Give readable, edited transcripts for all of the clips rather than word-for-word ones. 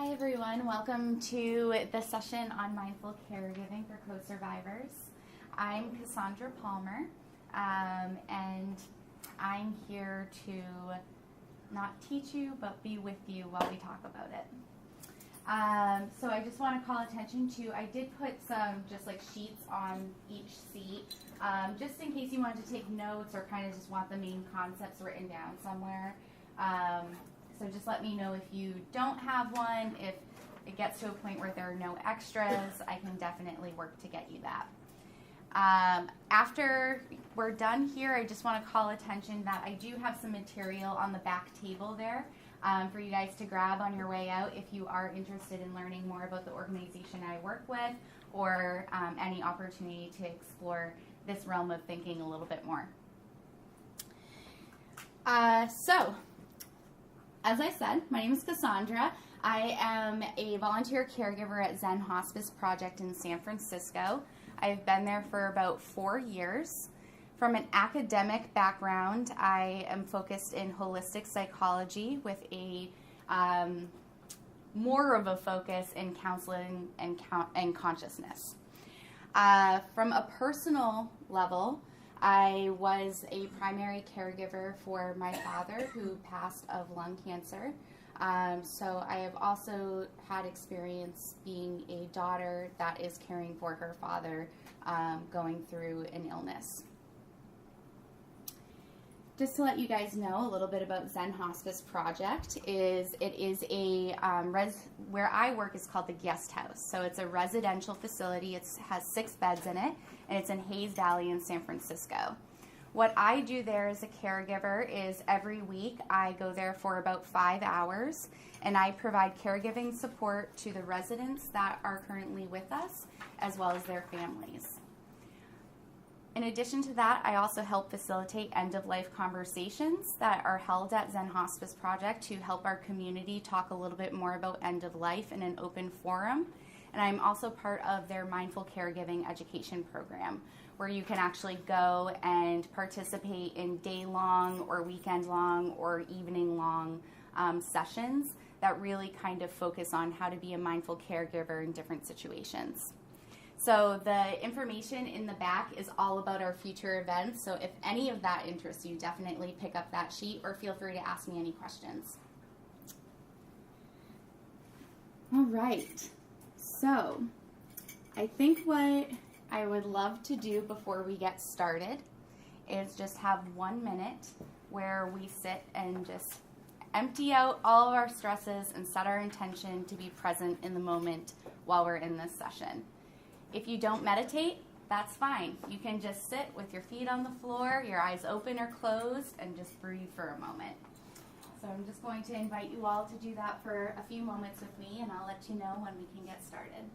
Hi everyone, welcome to the session on mindful caregiving for co-survivors. I'm Cassandra Palmer, and I'm here to not teach you, but be with you while we talk about it. So I just want to call attention to, I did put some just like sheets on each seat, just in case you wanted to take notes or kind of just want the main concepts written down somewhere. So just let me know if you don't have one. If it gets to a point where there are no extras, I can definitely work to get you that. After we're done here, I just want to call attention that I do have some material on the back table there for you guys to grab on your way out if you are interested in learning more about the organization I work with or any opportunity to explore this realm of thinking a little bit more. As I said, my name is Cassandra. I am a volunteer caregiver at Zen Hospice Project in San Francisco. I've been there for about 4 years. From an academic background, I am focused in holistic psychology with a more of a focus in counseling and consciousness. From a personal level, I was a primary caregiver for my father who passed of lung cancer. So I have also had experience being a daughter that is caring for her father going through an illness. Just to let you guys know a little bit about Zen Hospice Project, it is a where I work is called the Guest House. So it's a residential facility. It has 6 beds in it, and it's in Hayes Valley in San Francisco. What I do there as a caregiver is every week I go there for about 5 hours, and I provide caregiving support to the residents that are currently with us, as well as their families. In addition to that, I also help facilitate end-of-life conversations that are held at Zen Hospice Project to help our community talk a little bit more about end-of-life in an open forum. And I'm also part of their mindful caregiving education program, where you can actually go and participate in day-long or weekend-long or evening-long sessions that really kind of focus on how to be a mindful caregiver in different situations. So the information in the back is all about our future events. So if any of that interests you, definitely pick up that sheet or feel free to ask me any questions. All right. So I think what I would love to do before we get started is just have 1 minute where we sit and just empty out all of our stresses and set our intention to be present in the moment while we're in this session. If you don't meditate, that's fine. You can just sit with your feet on the floor, your eyes open or closed, and just breathe for a moment. So I'm just going to invite you all to do that for a few moments with me, and I'll let you know when we can get started.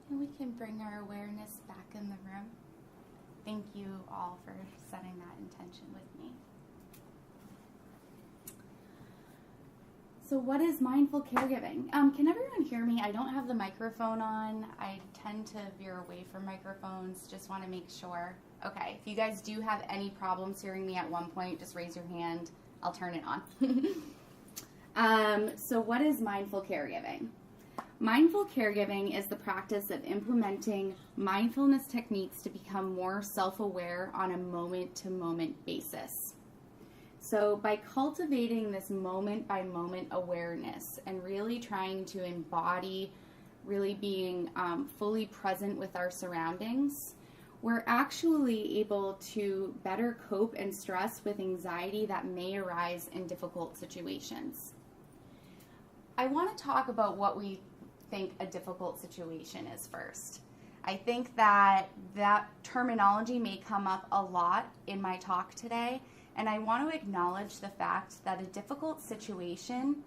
And we can bring our awareness back in the room. Thank you all for setting that intention with me. So what is mindful caregiving? Can everyone hear me? I don't have the microphone on. I tend to veer away from microphones. Just want to make sure. Okay, if you guys do have any problems hearing me at one point, just raise your hand. I'll turn it on. So what is mindful caregiving? Mindful caregiving is the practice of implementing mindfulness techniques to become more self-aware on a moment-to-moment basis. So by cultivating this moment-by-moment awareness and really trying to embody really being fully present with our surroundings, we're actually able to better cope and stress with anxiety that may arise in difficult situations. I want to talk about what we think a difficult situation is first. I think that terminology may come up a lot in my talk today, and I want to acknowledge the fact that a difficult situation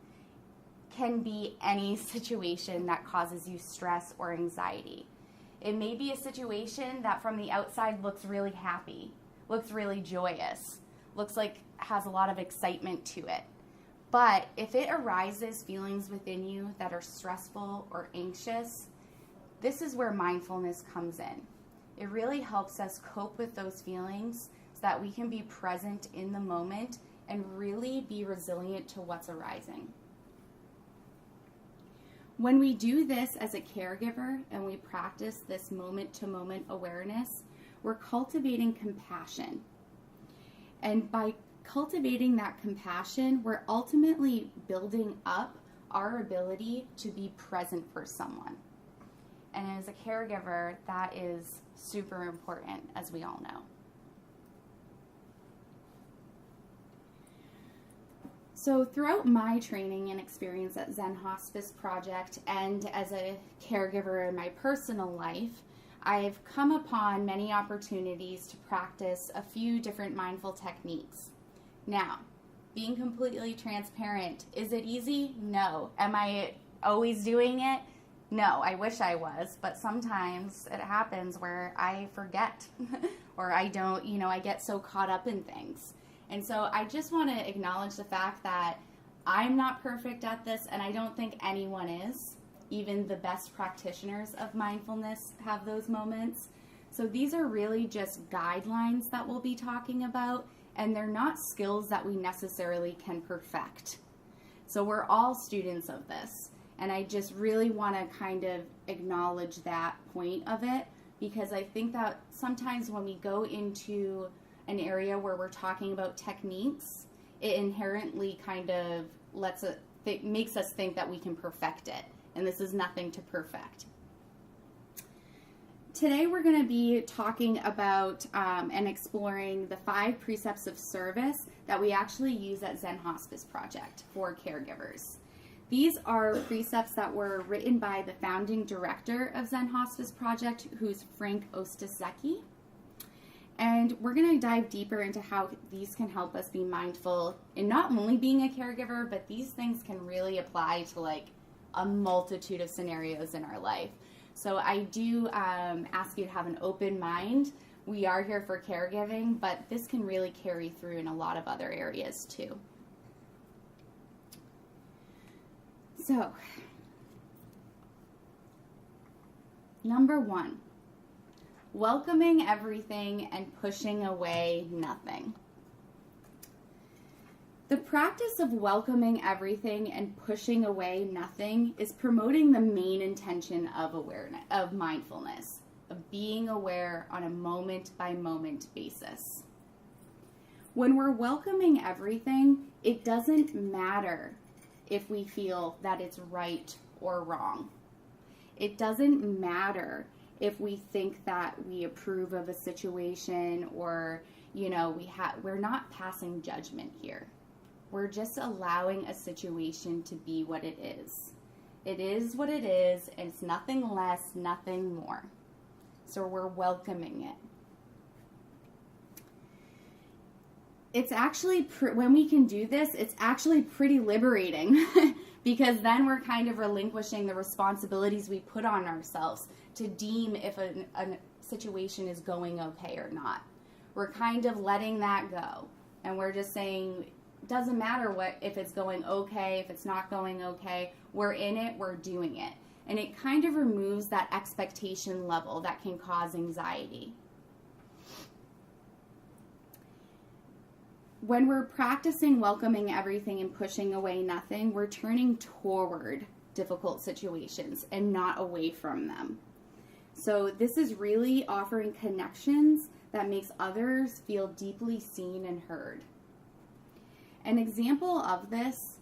can be any situation that causes you stress or anxiety. It may be a situation that from the outside looks really happy, looks really joyous, looks like has a lot of excitement to it. But if it arises feelings within you that are stressful or anxious, this is where mindfulness comes in. It really helps us cope with those feelings so that we can be present in the moment and really be resilient to what's arising. When we do this as a caregiver and we practice this moment-to-moment awareness, we're cultivating compassion. And by cultivating that compassion, we're ultimately building up our ability to be present for someone. And as a caregiver, that is super important, as we all know. So throughout my training and experience at Zen Hospice Project and as a caregiver in my personal life, I've come upon many opportunities to practice a few different mindful techniques. Now, being completely transparent, is it easy? No. Am I always doing it? No, I wish I was, but sometimes it happens where I forget or I don't, I get so caught up in things. And so I just want to acknowledge the fact that I'm not perfect at this, and I don't think anyone is. Even the best practitioners of mindfulness have those moments. So these are really just guidelines that we'll be talking about, and they're not skills that we necessarily can perfect. So we're all students of this, and I just really want to kind of acknowledge that point of it, because I think that sometimes when we go into an area where we're talking about techniques, it inherently kind of makes us think that we can perfect it, and this is nothing to perfect. Today we're going to be talking about and exploring the 5 precepts of service that we actually use at Zen Hospice Project for caregivers. These are precepts that were written by the founding director of Zen Hospice Project, who's Frank Ostasecki. And we're going to dive deeper into how these can help us be mindful in not only being a caregiver, but these things can really apply to like a multitude of scenarios in our life. So I do ask you to have an open mind. We are here for caregiving, but this can really carry through in a lot of other areas too. So, number 1, welcoming everything and pushing away nothing. The practice of welcoming everything and pushing away nothing is promoting the main intention of awareness, of mindfulness, of being aware on a moment-by-moment basis. When we're welcoming everything, it doesn't matter if we feel that it's right or wrong. It doesn't matter if we think that we approve of a situation or, we're not passing judgment here. We're just allowing a situation to be what it is. It is what it is, and it's nothing less, nothing more. So we're welcoming it. It's actually, when we can do this, it's actually pretty liberating because then we're kind of relinquishing the responsibilities we put on ourselves to deem if a situation is going okay or not. We're kind of letting that go, and we're just saying, doesn't matter if it's going okay, if it's not going okay, we're in it, we're doing it. And it kind of removes that expectation level that can cause anxiety. When we're practicing welcoming everything and pushing away nothing, we're turning toward difficult situations and not away from them. So this is really offering connections that makes others feel deeply seen and heard. An example of this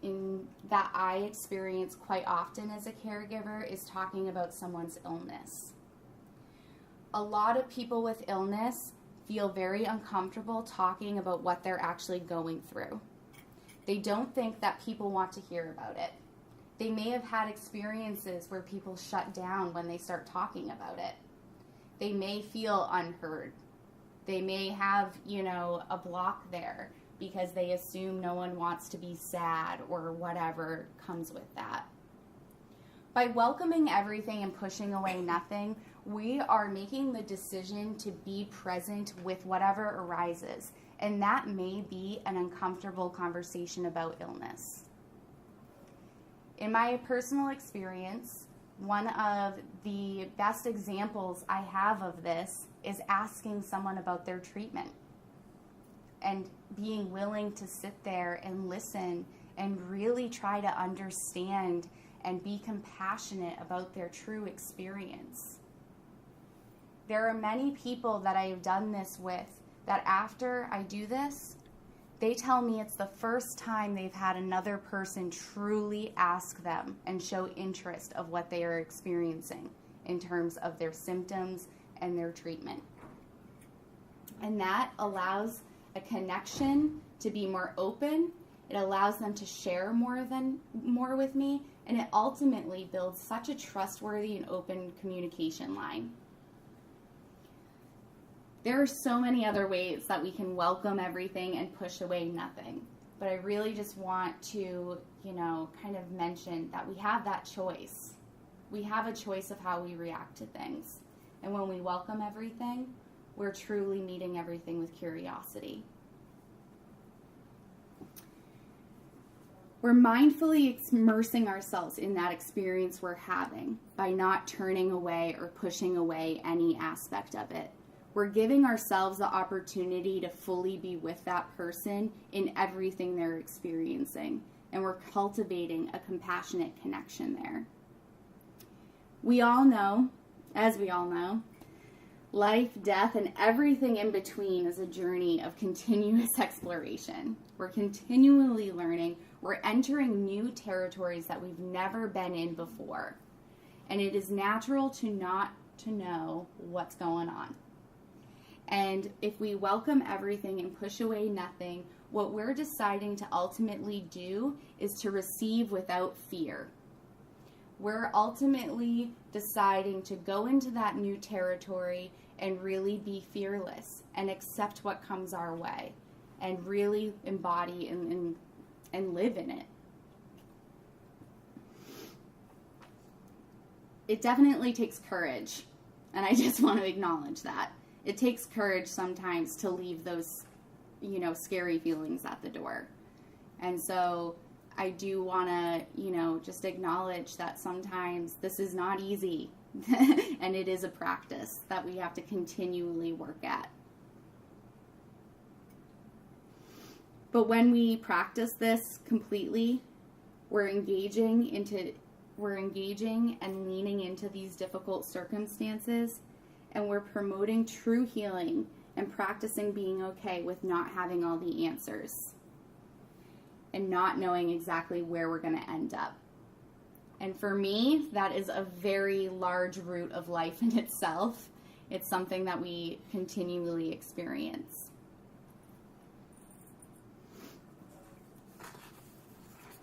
that I experience quite often as a caregiver is talking about someone's illness. A lot of people with illness feel very uncomfortable talking about what they're actually going through. They don't think that people want to hear about it. They may have had experiences where people shut down when they start talking about it. They may feel unheard. They may have, a block there because they assume no one wants to be sad or whatever comes with that. By welcoming everything and pushing away nothing, we are making the decision to be present with whatever arises, and that may be an uncomfortable conversation about illness. In my personal experience, one of the best examples I have of this is asking someone about their treatment and being willing to sit there and listen and really try to understand and be compassionate about their true experience. There are many people that I have done this with that after I do this, they tell me it's the first time they've had another person truly ask them and show interest of what they are experiencing in terms of their symptoms and their treatment. And that allows a connection to be more open. It allows them to share more with me, and it ultimately builds such a trustworthy and open communication line. There are so many other ways that we can welcome everything and push away nothing. But I really just want to, kind of mention that we have that choice. We have a choice of how we react to things. And when we welcome everything, we're truly meeting everything with curiosity. We're mindfully immersing ourselves in that experience we're having by not turning away or pushing away any aspect of it. We're giving ourselves the opportunity to fully be with that person in everything they're experiencing, and we're cultivating a compassionate connection there. We all know, as we all know, life, death, and everything in between is a journey of continuous exploration. We're continually learning. We're entering new territories that we've never been in before. And it is natural to not to know what's going on. And if we welcome everything and push away nothing, what we're deciding to ultimately do is to receive without fear. We're ultimately deciding to go into that new territory and really be fearless and accept what comes our way and really embody and live in it. It definitely takes courage, and I just want to acknowledge that. It takes courage sometimes to leave those, scary feelings at the door. And so I do want to, just acknowledge that sometimes this is not easy and it is a practice that we have to continually work at. But when we practice this completely, we're engaging and leaning into these difficult circumstances, and we're promoting true healing and practicing being okay with not having all the answers and not knowing exactly where we're going to end up. And for me, that is a very large root of life in itself. It's something that we continually experience.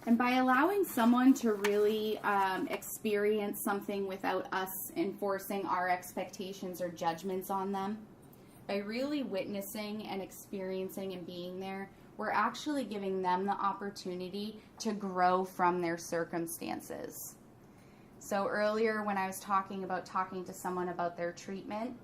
And by allowing someone to really experience something without us enforcing our expectations or judgments on them, by really witnessing and experiencing and being there, we're actually giving them the opportunity to grow from their circumstances. So earlier when I was talking to someone about their treatment,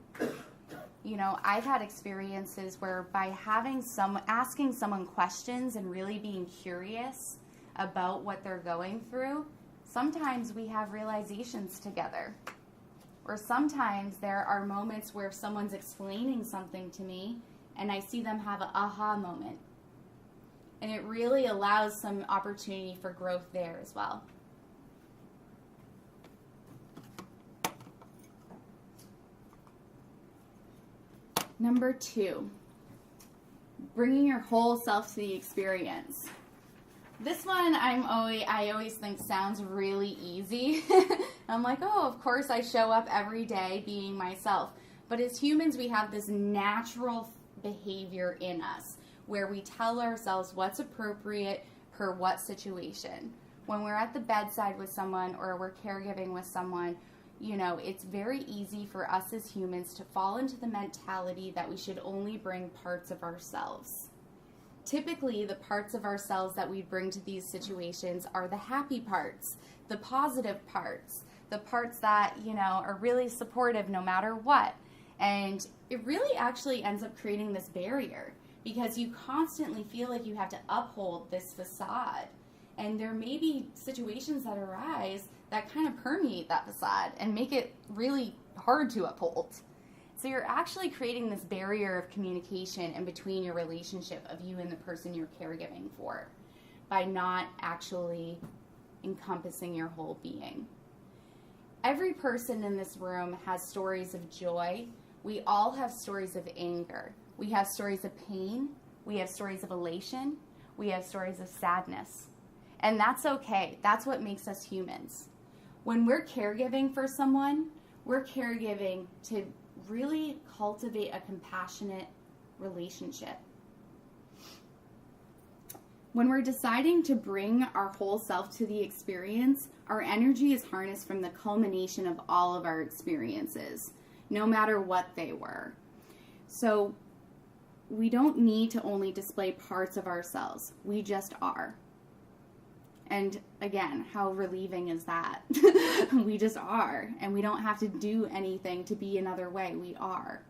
I've had experiences where by asking someone questions and really being curious about what they're going through, sometimes we have realizations together. Or sometimes there are moments where someone's explaining something to me and I see them have an aha moment. And it really allows some opportunity for growth there as well. Number 2, bringing your whole self to the experience. This one I always think sounds really easy. I'm like, oh, of course I show up every day being myself. But as humans, we have this natural behavior in us where we tell ourselves what's appropriate per what situation. When we're at the bedside with someone or we're caregiving with someone, you know, it's very easy for us as humans to fall into the mentality that we should only bring parts of ourselves. Typically, the parts of ourselves that we bring to these situations are the happy parts, the positive parts, the parts that, you know, are really supportive no matter what. And it really actually ends up creating this barrier because you constantly feel like you have to uphold this facade. And there may be situations that arise that kind of permeate that facade and make it really hard to uphold. So you're actually creating this barrier of communication in between your relationship of you and the person you're caregiving for by not actually encompassing your whole being. Every person in this room has stories of joy. We all have stories of anger. We have stories of pain. We have stories of elation. We have stories of sadness. And that's okay. That's what makes us humans. When we're caregiving for someone, we're caregiving to really cultivate a compassionate relationship. When we're deciding to bring our whole self to the experience, our energy is harnessed from the culmination of all of our experiences, no matter what they were. So we don't need to only display parts of ourselves. We just are. And again, how relieving is that? We just are, and we don't have to do anything to be another way. We are.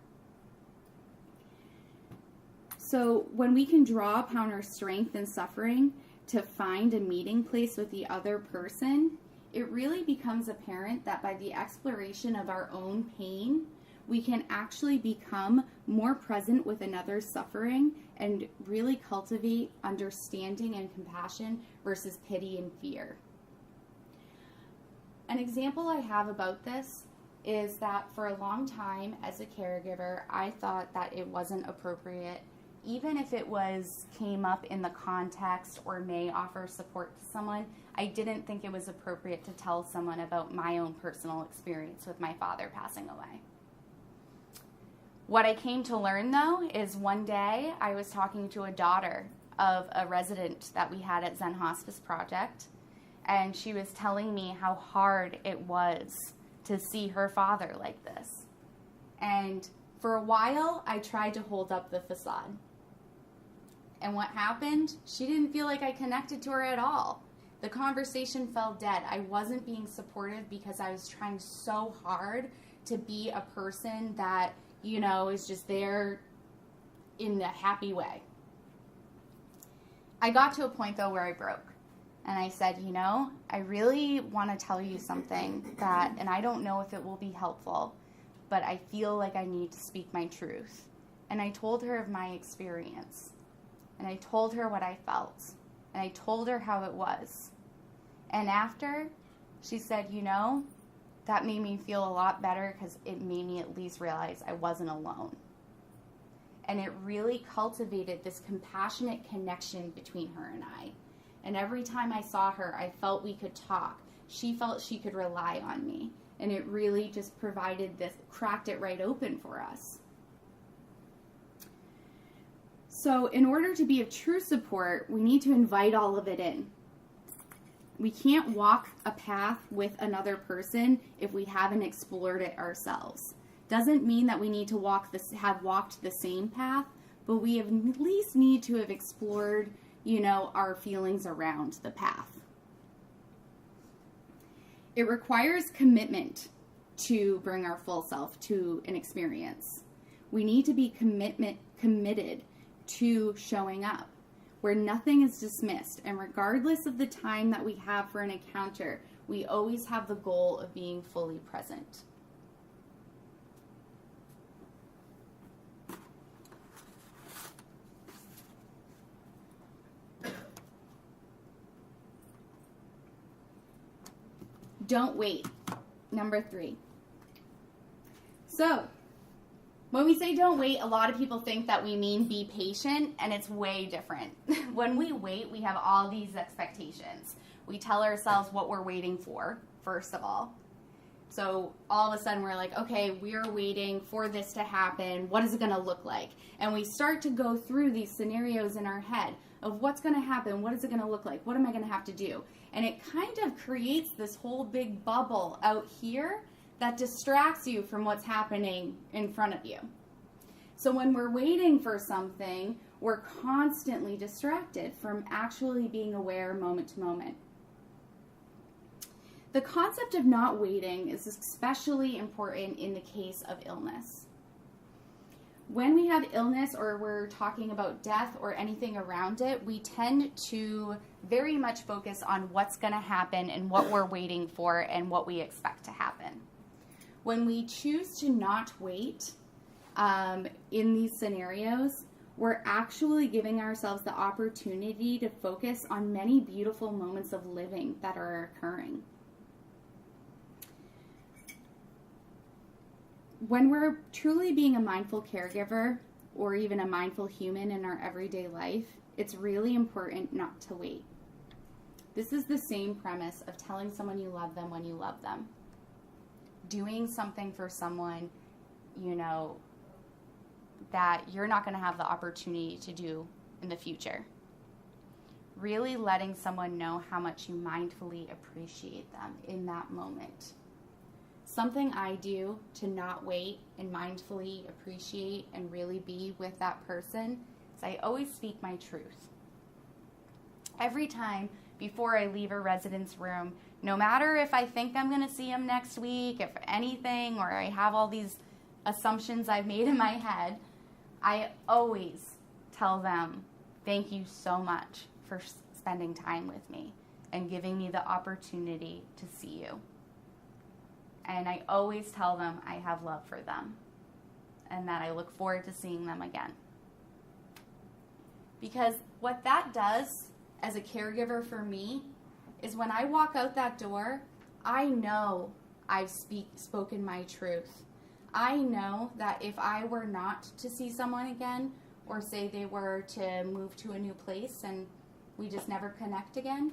So when we can draw upon our strength and suffering to find a meeting place with the other person, it really becomes apparent that by the exploration of our own pain, we can actually become more present with another's suffering and really cultivate understanding and compassion versus pity and fear. An example I have about this is that for a long time as a caregiver, I thought that it wasn't appropriate, even if it came up in the context or may offer support to someone, I didn't think it was appropriate to tell someone about my own personal experience with my father passing away. What I came to learn, though, is one day I was talking to a daughter of a resident that we had at Zen Hospice Project, and she was telling me how hard it was to see her father like this. And for a while, I tried to hold up the facade. And what happened? She didn't feel like I connected to her at all. The conversation fell dead. I wasn't being supportive because I was trying so hard to be a person that, you know, is just there in a happy way. I got to a point, though, where I broke. And I said, you know, I really want to tell you something that, and I don't know if it will be helpful, but I feel like I need to speak my truth. And I told her of my experience. And I told her what I felt. And I told her how it was. And after, she said, you know, that made me feel a lot better because it made me at least realize I wasn't alone. And it really cultivated this compassionate connection between her and I. And every time I saw her, I felt we could talk. She felt she could rely on me. And it really just provided this, cracked it right open for us. So in order to be of true support, we need to invite all of it in. We can't walk a path with another person if we haven't explored it ourselves. Doesn't mean that we need to have walked the same path, but we at least need to have explored, you know, our feelings around the path. It requires commitment to bring our full self to an experience. We need to be committed to showing up, where nothing is dismissed, and regardless of the time that we have for an encounter, we always have the goal of being fully present. Don't wait. Number 3. So, When we say don't wait, a lot of people think that we mean be patient, and it's way different. When we wait, we have all these expectations. We tell ourselves what we're waiting for, first of all. So all of a sudden we're like, okay, we're waiting for this to happen. What is it going to look like? And we start to go through these scenarios in our head of what's going to happen, what is it going to look like, what am I going to have to do? And it kind of creates this whole big bubble out here that distracts you from what's happening in front of you. So when we're waiting for something, we're constantly distracted from actually being aware moment to moment. The concept of not waiting is especially important in the case of illness. When we have illness or we're talking about death or anything around it, we tend to very much focus on what's going to happen and what we're waiting for and what we expect to happen. When we choose to not wait in these scenarios, we're actually giving ourselves the opportunity to focus on many beautiful moments of living that are occurring. When we're truly being a mindful caregiver or even a mindful human in our everyday life, it's really important not to wait. This is the same premise of telling someone you love them when you love them. Doing something for someone, that you're not going to have the opportunity to do in the future. Really letting someone know how much you mindfully appreciate them in that moment. Something I do to not wait and mindfully appreciate and really be with that person is I always speak my truth. Every time before I leave a resident's room, no matter if I think I'm going to see them next week, if anything, or I have all these assumptions I've made in my head, I always tell them, thank you so much for spending time with me and giving me the opportunity to see you. And I always tell them I have love for them and that I look forward to seeing them again. Because what that does as a caregiver for me is when I walk out that door, I know I've spoken my truth. I know that if I were not to see someone again, or say they were to move to a new place and we just never connect again,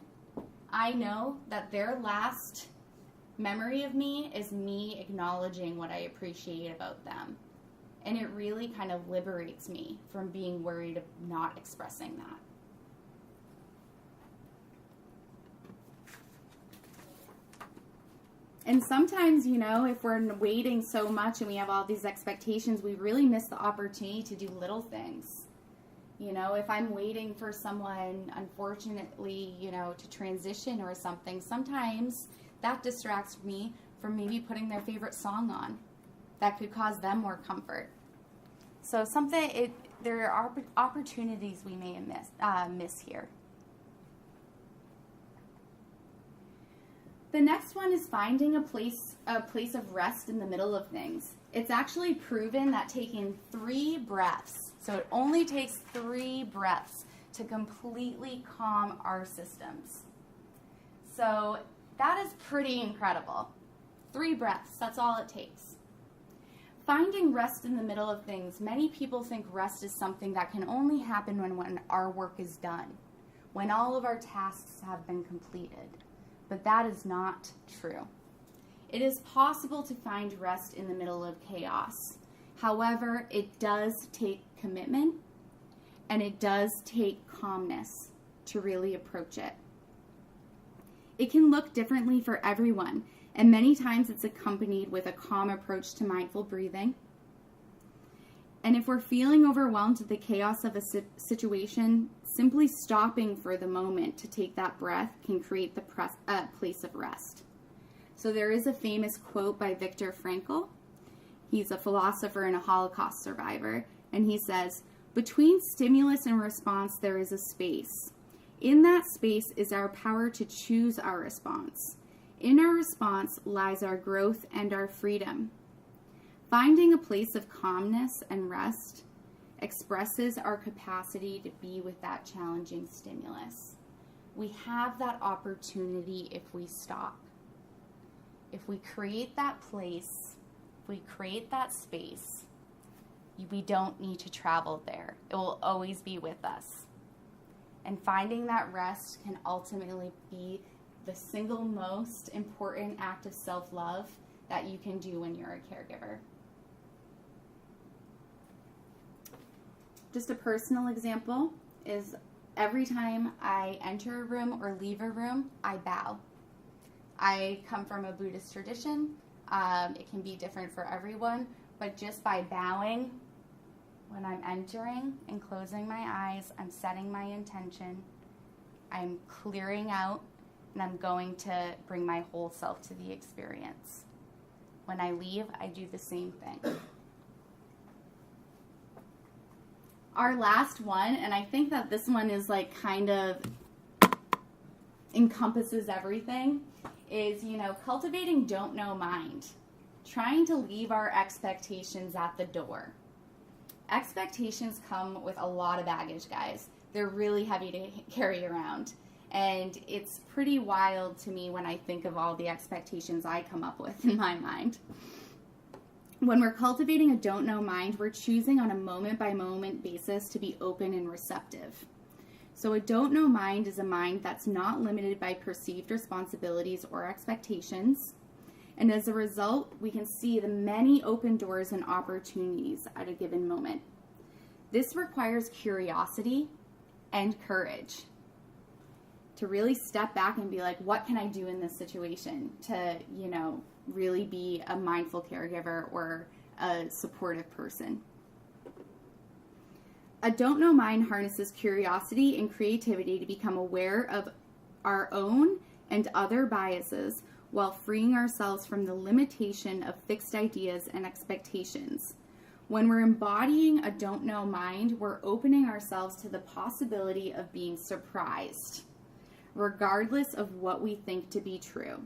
I know that their last memory of me is me acknowledging what I appreciate about them. And it really kind of liberates me from being worried of not expressing that. And sometimes, if we're waiting so much and we have all these expectations, we really miss the opportunity to do little things. If I'm waiting for someone, unfortunately, to transition or something, sometimes that distracts me from maybe putting their favorite song on. That could cause them more comfort. So there are opportunities we may miss here. The next one is finding a place of rest in the middle of things. It's actually proven that taking 3 breaths, so it only takes 3 breaths to completely calm our systems. So that is pretty incredible. 3 breaths, that's all it takes. Finding rest in the middle of things. Many people think rest is something that can only happen when our work is done, when all of our tasks have been completed. But that is not true. It is possible to find rest in the middle of chaos. However, it does take commitment and it does take calmness to really approach it. It can look differently for everyone, and many times it's accompanied with a calm approach to mindful breathing. And if we're feeling overwhelmed with the chaos of a situation, simply stopping for the moment to take that breath can create the place of rest. So there is a famous quote by Viktor Frankl. He's a philosopher and a Holocaust survivor, and he says, "Between stimulus and response, there is a space. In that space is our power to choose our response. In our response lies our growth and our freedom. Finding a place of calmness and rest expresses our capacity to be with that challenging stimulus. We have that opportunity if we stop. If we create that place, if we create that space, We don't need to travel there. It will always be with us. And finding that rest can ultimately be the single most important act of self-love that you can do when you're a caregiver. Just a personal example is every time I enter a room or leave a room, I bow. I come from a Buddhist tradition. It can be different for everyone, but just by bowing, when I'm entering and closing my eyes, I'm setting my intention, I'm clearing out, and I'm going to bring my whole self to the experience. When I leave, I do the same thing. Our last one, and I think that this one is like kind of encompasses everything, is, cultivating don't know mind. Trying to leave our expectations at the door. Expectations come with a lot of baggage, guys. They're really heavy to carry around. And it's pretty wild to me when I think of all the expectations I come up with in my mind. When we're cultivating a don't know mind, we're choosing on a moment-by-moment basis to be open and receptive. So a don't know mind is a mind that's not limited by perceived responsibilities or expectations. And as a result, we can see the many open doors and opportunities at a given moment. This requires curiosity and courage to really step back and be like, what can I do in this situation to, really be a mindful caregiver or a supportive person. A don't know mind harnesses curiosity and creativity to become aware of our own and other biases while freeing ourselves from the limitation of fixed ideas and expectations. When we're embodying a don't know mind, we're opening ourselves to the possibility of being surprised, regardless of what we think to be true.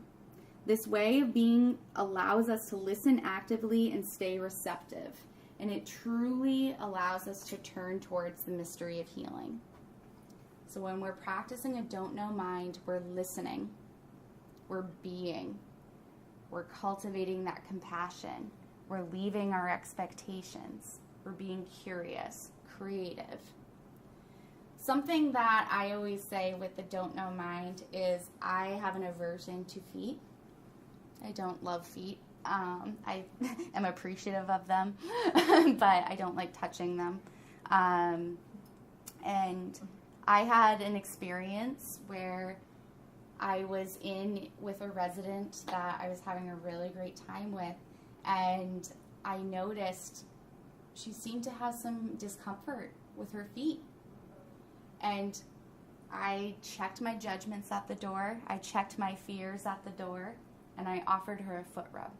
This way of being allows us to listen actively and stay receptive, and it truly allows us to turn towards the mystery of healing. So when we're practicing a don't know mind, we're listening, we're being, we're cultivating that compassion, we're leaving our expectations, we're being curious, creative. Something that I always say with the don't know mind is I have an aversion to feet. I don't love feet. I am appreciative of them, but I don't like touching them. And I had an experience where I was in with a resident that I was having a really great time with, and I noticed she seemed to have some discomfort with her feet. And I checked my judgments at the door, I checked my fears at the door, and I offered her a foot rub.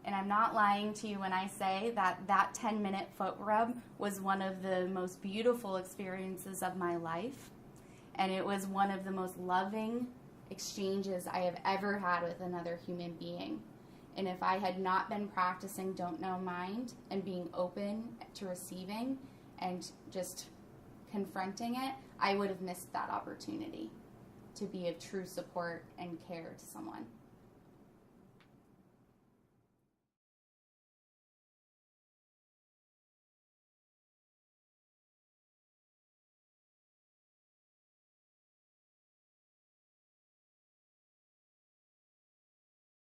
And I'm not lying to you when I say that 10-minute foot rub was one of the most beautiful experiences of my life. And it was one of the most loving exchanges I have ever had with another human being. And if I had not been practicing don't know mind and being open to receiving and just confronting it, I would have missed that opportunity to be of true support and care to someone.